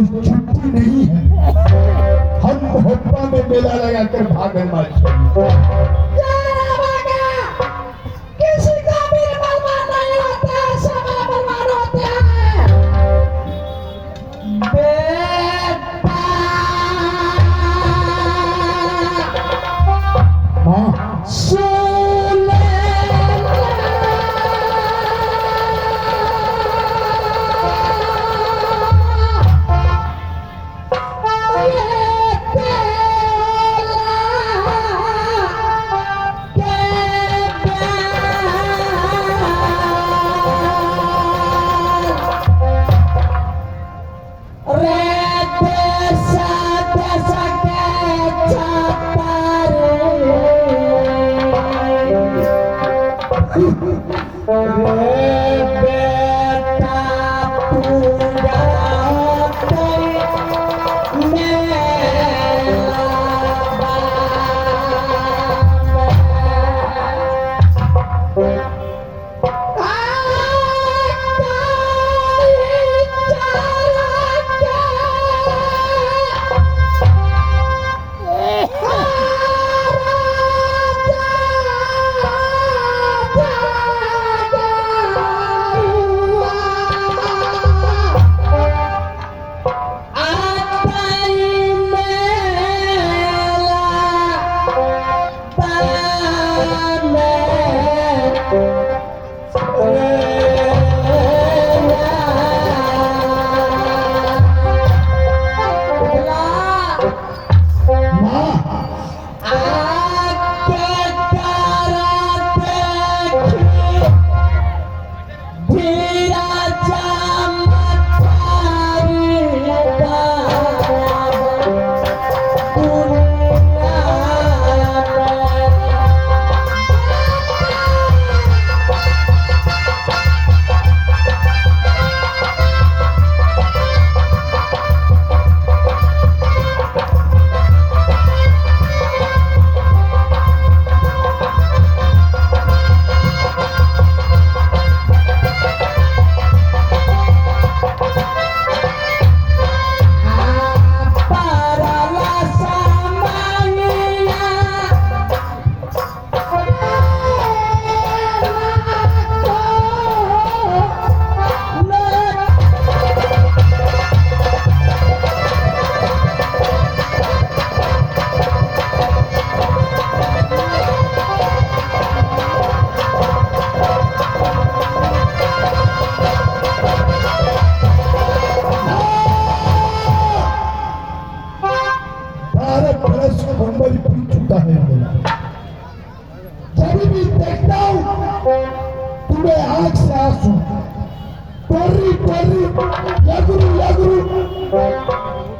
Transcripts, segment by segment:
छुट्टी नहीं है। हम मोहब्बा में मेला लगाकर भागन मार किसी का भी बलवान नहीं होता, सब बलवान होते हैं। बेटा माँ सुन ले।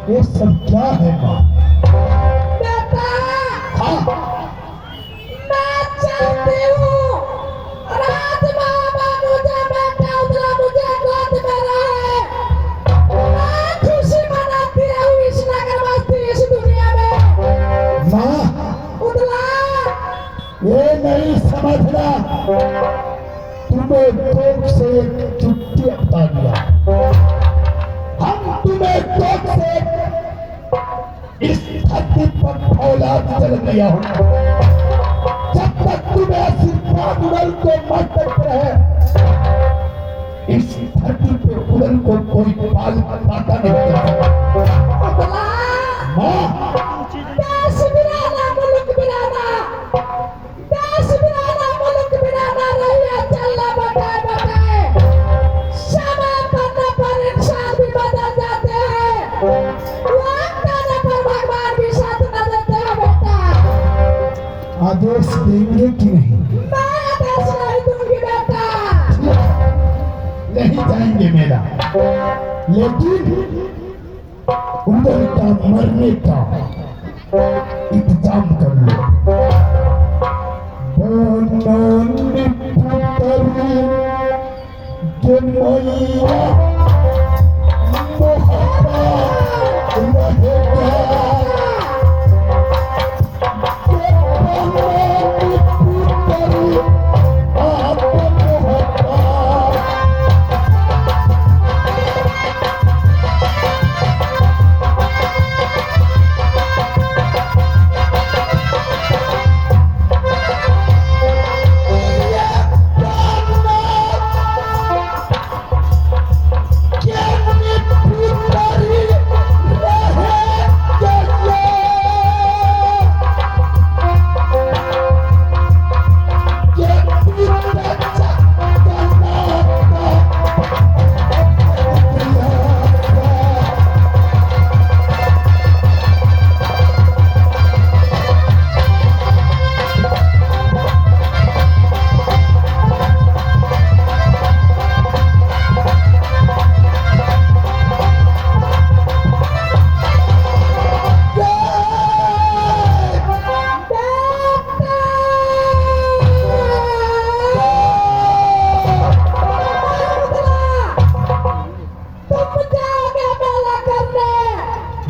ये सब क्या है माँ? बेटा हाँ मैं चाहती हूँ रात बाबा मुझे बेटा उधरा मुझे गोद में रहे। मैं खुशी मनाती रहूँ इस नगर बस्ती इस दुनिया में। माँ उधरा ये नहीं समझना, तुम्हें कोख से एक छुट्टी बता दिया। हम तुम्हें कोख से इस धरती पर औलाद चल गया हूँ। जब तक तुम्हें आशीर्वाद उड़ल को मत रहे, इस धरती पे उड़ल को कोई पाल पाता नहीं करता। माँ देश बिराना मुल्क बिराना, देश बिराना मुल्क बिराना रहिए चलना बटे बटे। समय पड़ने पर इंसान भी बदल जाते हैं, वक्त आने पर भगवान भी साथ न देते हैं। बेटा आदेश देंगे कि नहीं? मैं आदेश नहीं दूंगी बेटा। नहीं जाएंगे मेरा, लेकिन उधर का मरने का इंतजाम कर लो।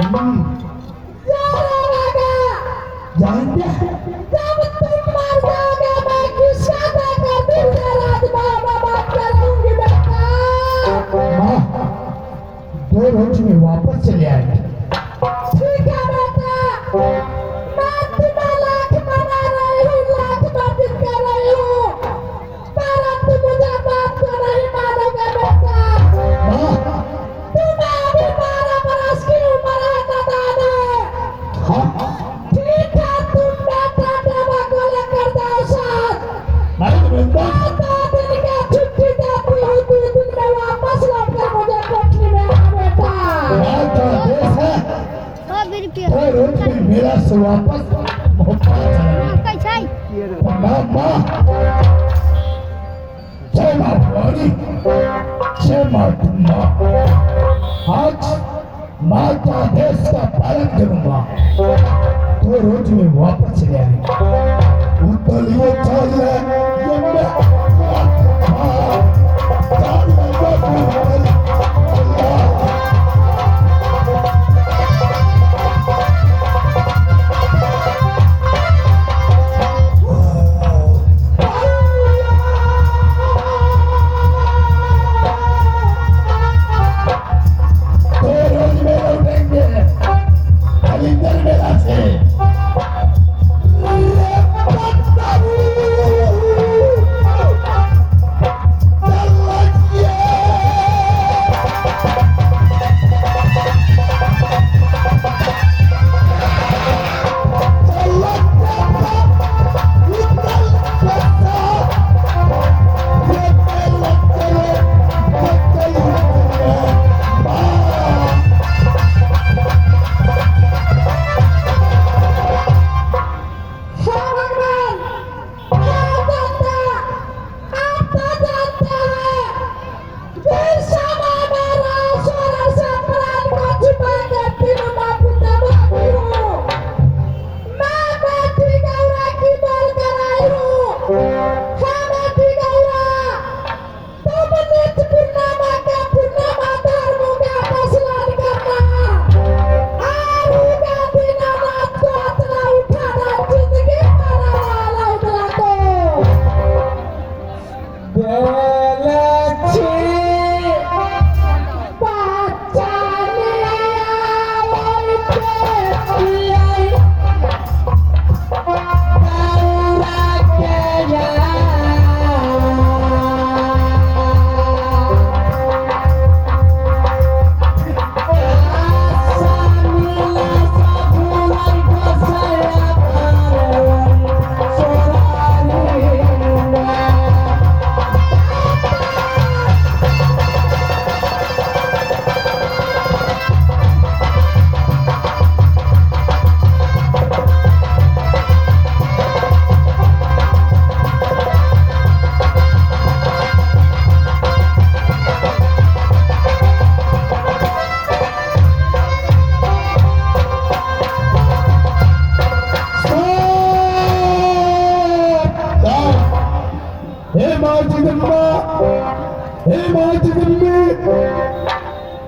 यारा रागा, जानते हैं जब तुम मर जाओगे मैं किसका देकर दिल से राजबाबा बात करूंगी बेटा। माँ 2 रोज में वापस चले आएंगे। ठीक है बेटा, मैं तुम्हें लाख मना रही हूँ, लाख मदद कर रही हूँ, परंतु मुझे बात को नहीं मानोगे बेटा। माँ तुम्हें अभी 12 बरस की उम्र है दादा। हाँ ठीक है, तुम बेटा देवा को लेकर जाओ साथ। मैं तुम्हें मैं 2 दिन की छुट्टी देती हूँ, 2 दिन में वापस लौटकर मुझे कोठरी में आ बेटा। का देश है 2 रोज में मेरा से वापस प्रणाम माँ। जय माँ भवानी, जय माँ दुर्गा। आज माँ का आदेश का पालन करूंगा। 2 रोज में वापस चले आएंगे। उतलिए चल ये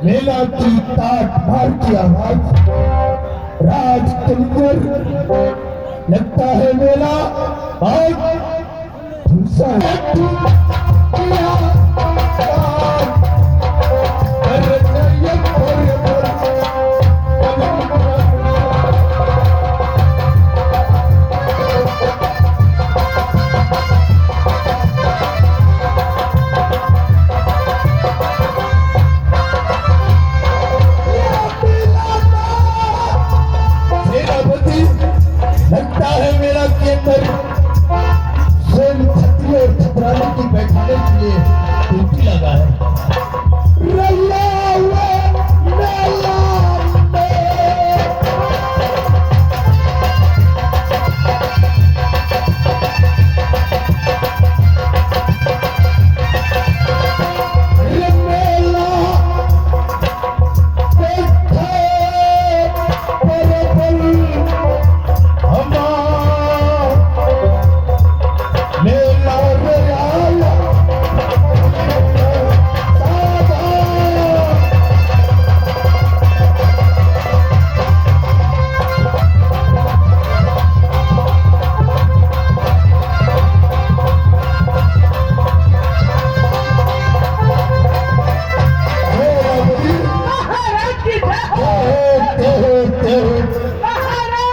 मेला की ताट भार की आवाज राज कलकर लगता है मेला आज धुसा लगता है मेरा के अंदर बैठाने के लिए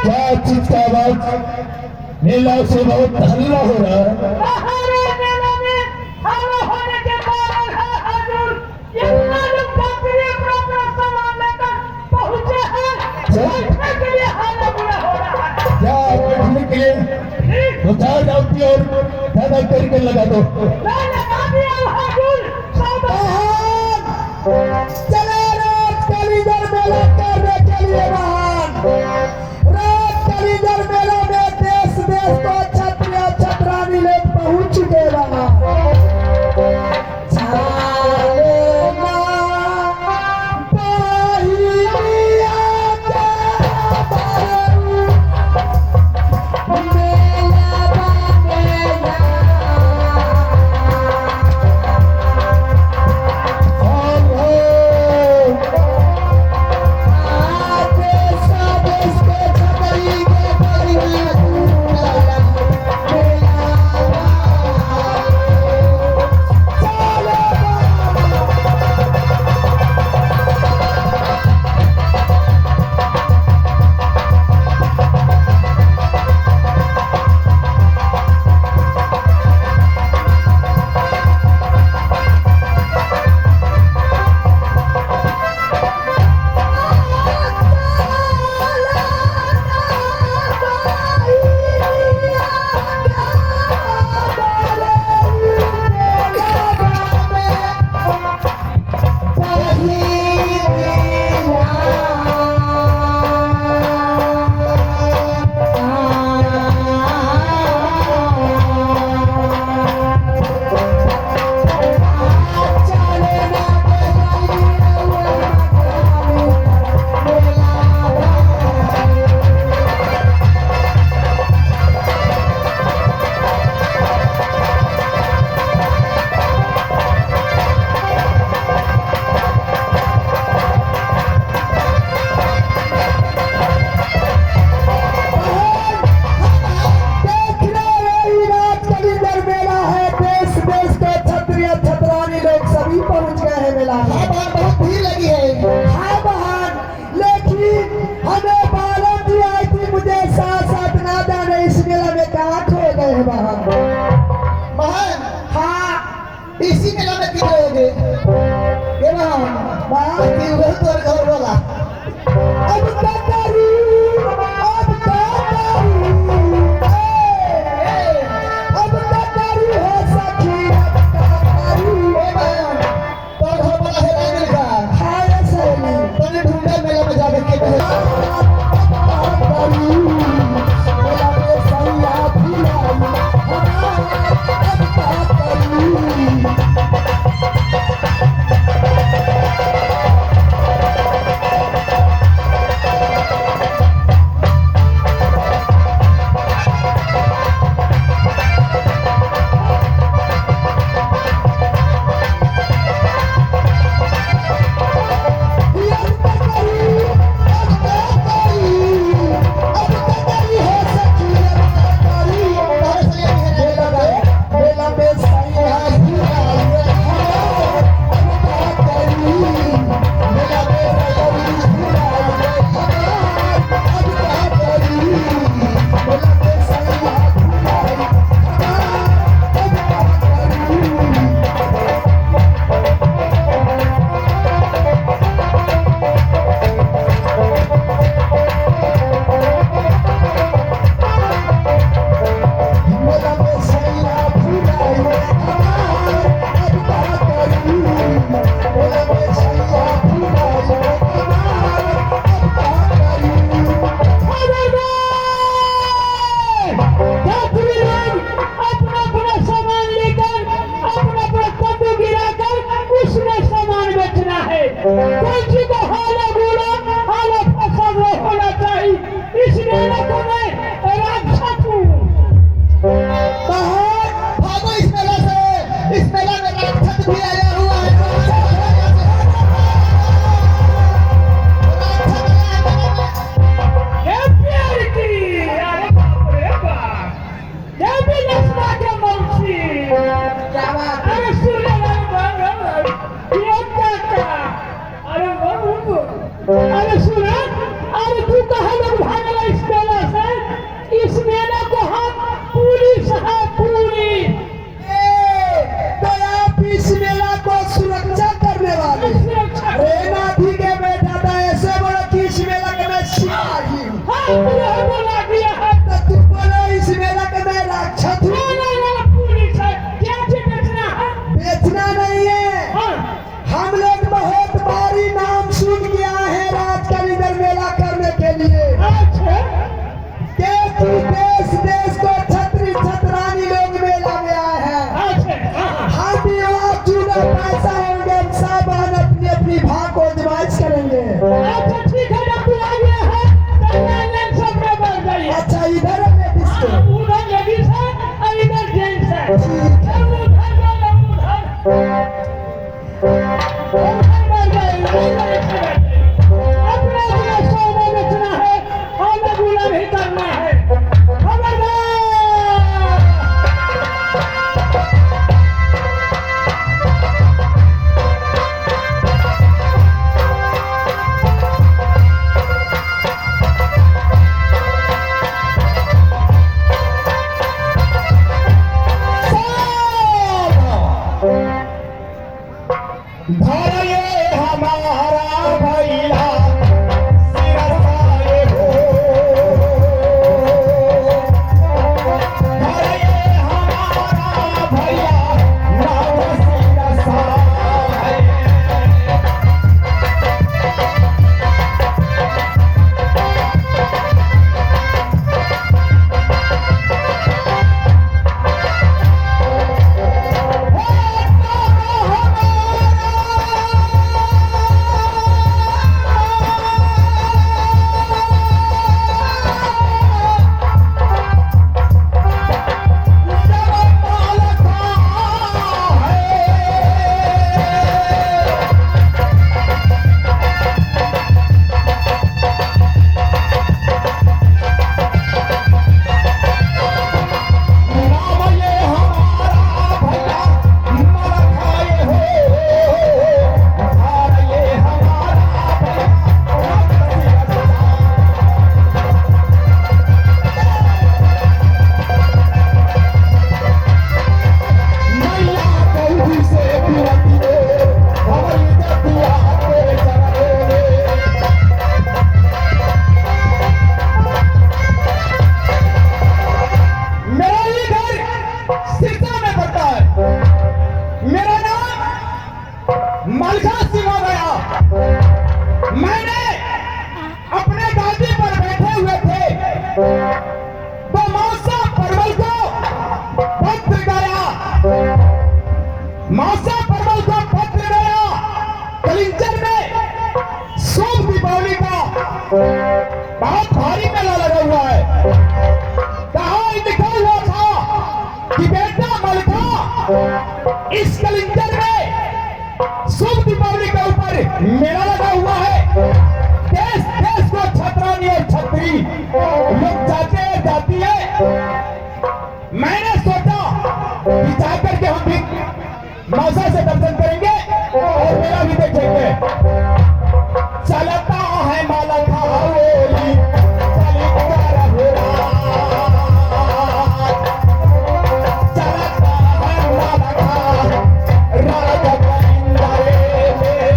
क्या चीज का आवाज? मेला से बहुत हल्ला हो रहा है। हमारे मेले में हल्ला होने के कारण है हजूर, इतना लोग बकरी अपना सामान लेकर पहुंचे हैं, बैठने के लिए हल्ला बुरा हो रहा है। क्या बैठने के लिए तो चार डाउटी और दादा करके लगा दो। मैं लगा दिया हजूर, चले रात कालीगर मेला करने के लिए रात कालीगर मेला में देश देश को छत्रिया छत्रानी ले पहुंच गए और तू कहे लोग भागल इस मेला से? इस मेले को हम पुलिस है, पुलिस। तो आप इस मेला को सुरक्षा करने वाले? अरे नाथी के बेटा था, ऐसे बोलो कि इस मेला के मैं सिपाही हूँ। हाँ, तूने बोला दिया है। तो तुम बोलो इस मेला के मैं राक्षस हूँ। पुलिस है, क्या चीज बेचना है? बेचना नहीं है, हाँ, हम लोग बहुत बारी नाम सुन के आए हैं राज का इधर मेला करने के लिए। अच्छा, देश देश को छत्री छतरानी लोग मेला में आए हैं। अच्छा, हाँ, हम यहाँ चूड़ा पैसा होंगे, हम सब अपनी अपनी भाग को आजमाइश करेंगे। अच्छा ठीक है, जब तू आ गया है तो लाइन सब में बढ़ जाइए। अच्छा इधर है लेडीज को? उधर लेडीज है और इधर जेंट्स है। ठीक है। उधर बढ़ जाइए, अपना अपना सौदा बेचना है, हमें गुलाम ही करना है। खबरदार। धरये हमारा भैया सिरसाए हो, धरये हमारा भैया नाम सिरसाए। मलखा सिंह हो गया। मैंने अपने गादी पर बैठे हुए थे तो मौसा परवल को पत्र गया, मौसा परवल को पत्र गया कलिंजर में सोम दीपावली का बहुत भारी मेला लगा हुआ है। कहा लिखा हुआ था कि बेटा मलखा इस कलिंजर में शुभ दीपावली के ऊपर मेला लगा हुआ है। देश देश को छतरानी और छतरी लोग जाते हैं, जाती है। मैंने सोचा कि जाकर के हम भी मौसा से दर्शन करेंगे और मेला भी देखेंगे। चलता है माला खाओली कलिंगर हो रात, चलता है माला खा रात कलिंगर में।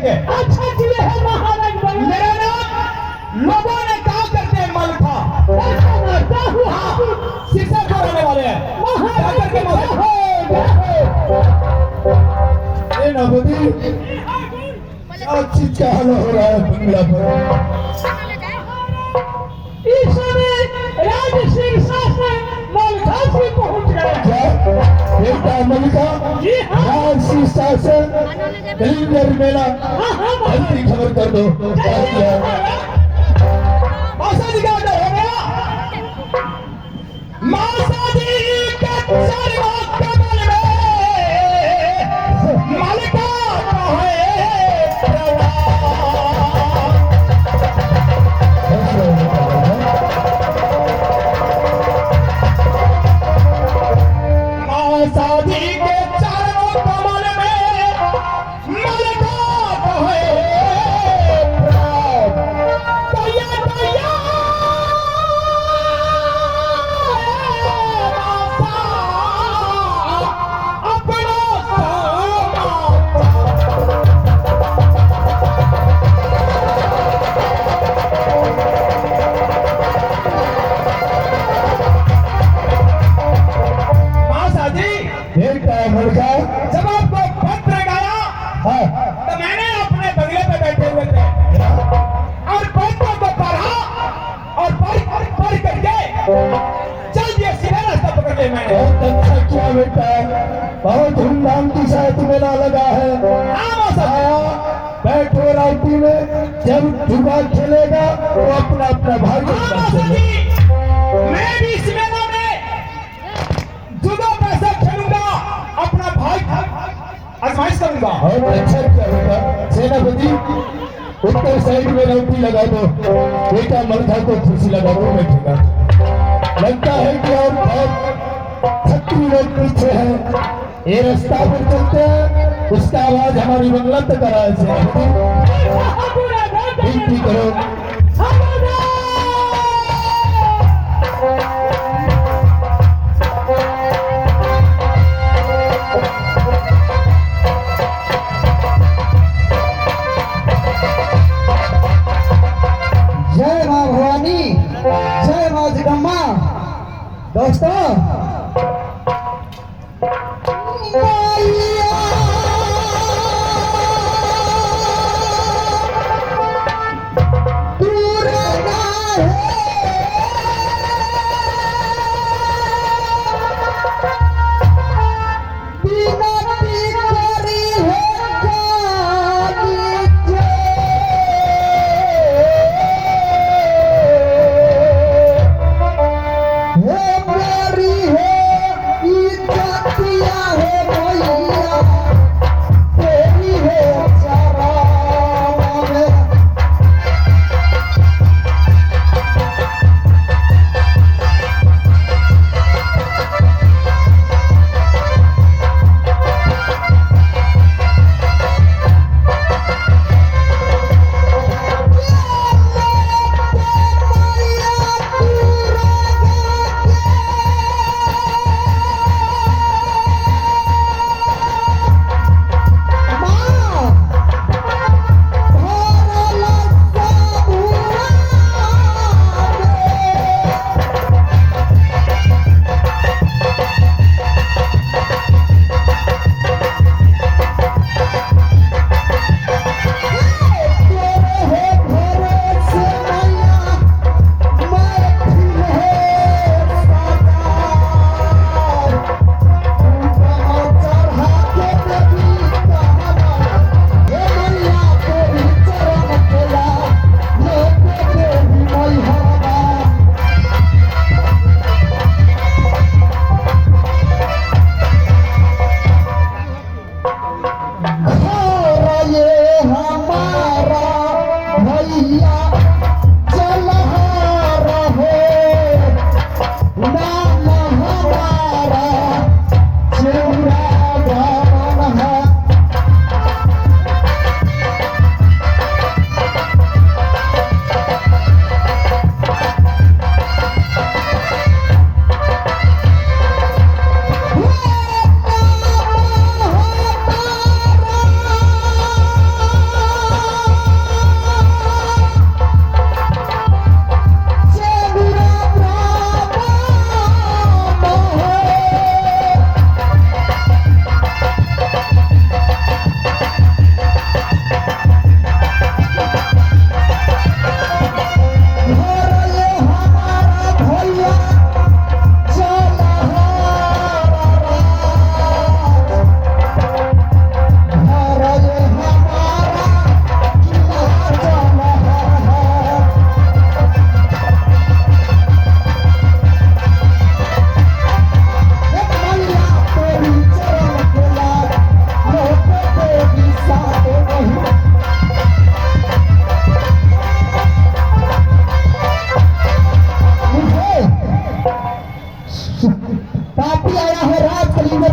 देंगे। अच्छा जी है महाराज बोलिए। मेरा नाम लोगों ने कहा करते हैं मलखा। ऐसा मारता हूँ शीशा को रहने वाले हैं। क्या करके ये ना बदी क्या चीज का हाल हो रहा है बंगला पर। इस समय राज सिंह शासन मलखा से पहुंच गए। क्या बेटा मलिका जी हाँ। राजसी शासन कलिंगर मेला हाँ हाँ जल्दी खबर कर दो। क्या किया है? मासा जी का ऑर्डर हो गया। मासा जी के चरणों कमल में मलिका का है मासा जी के चरणों कमल में मलिका का है दया दया अपना मासा जी देखता है मुर्गा। जब आपको पत्र गाया हाँ, तो मैंने अपने बंगले पे बैठे हुए थे और पत्र को पढ़ा और पढ़ करके चल दिया सीधा रास्ता पकड़ लिया मैंने। बहुत अच्छा किया बेटा, बहुत धूमधाम के साथ मेला लगा है। हाँ मौसा आया बैठो राउटी में, जब जुआ खेलेगा वो अपना अपना भाग हाँ मौसा जी मैं भी इस मेला में जुदा पैसा खेलूंगा अपना भाई आजमाइश करूंगा। बहुत अच्छा किया बेटा। सेनापति उत्तर साइड में राउटी लगा दो, बेटा मलखा को कुर्सी लगा दो, बैठेगा। लगता है कि और बहुत खतरी लोग पीछे हैं। ये रास्ता पर चलते हैं, उसका आवाज हमारी बंगला तक आ रहा है। सेनापति विनती करो। जय माँ भवानी, जय माँ जगम्मा। दोस्तों हे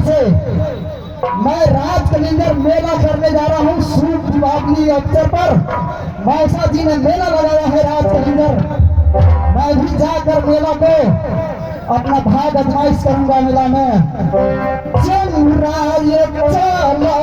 से मैं राज कलिंगर मेला करने जा रहा हूँ सूप दीपावली अवसर पर। मौसा जी ने मेला लगाया है राज कलिंगर, मैं भी जाकर मेला को अपना भाग आजमाइश करूंगा मेला में। चल रहा ये चलो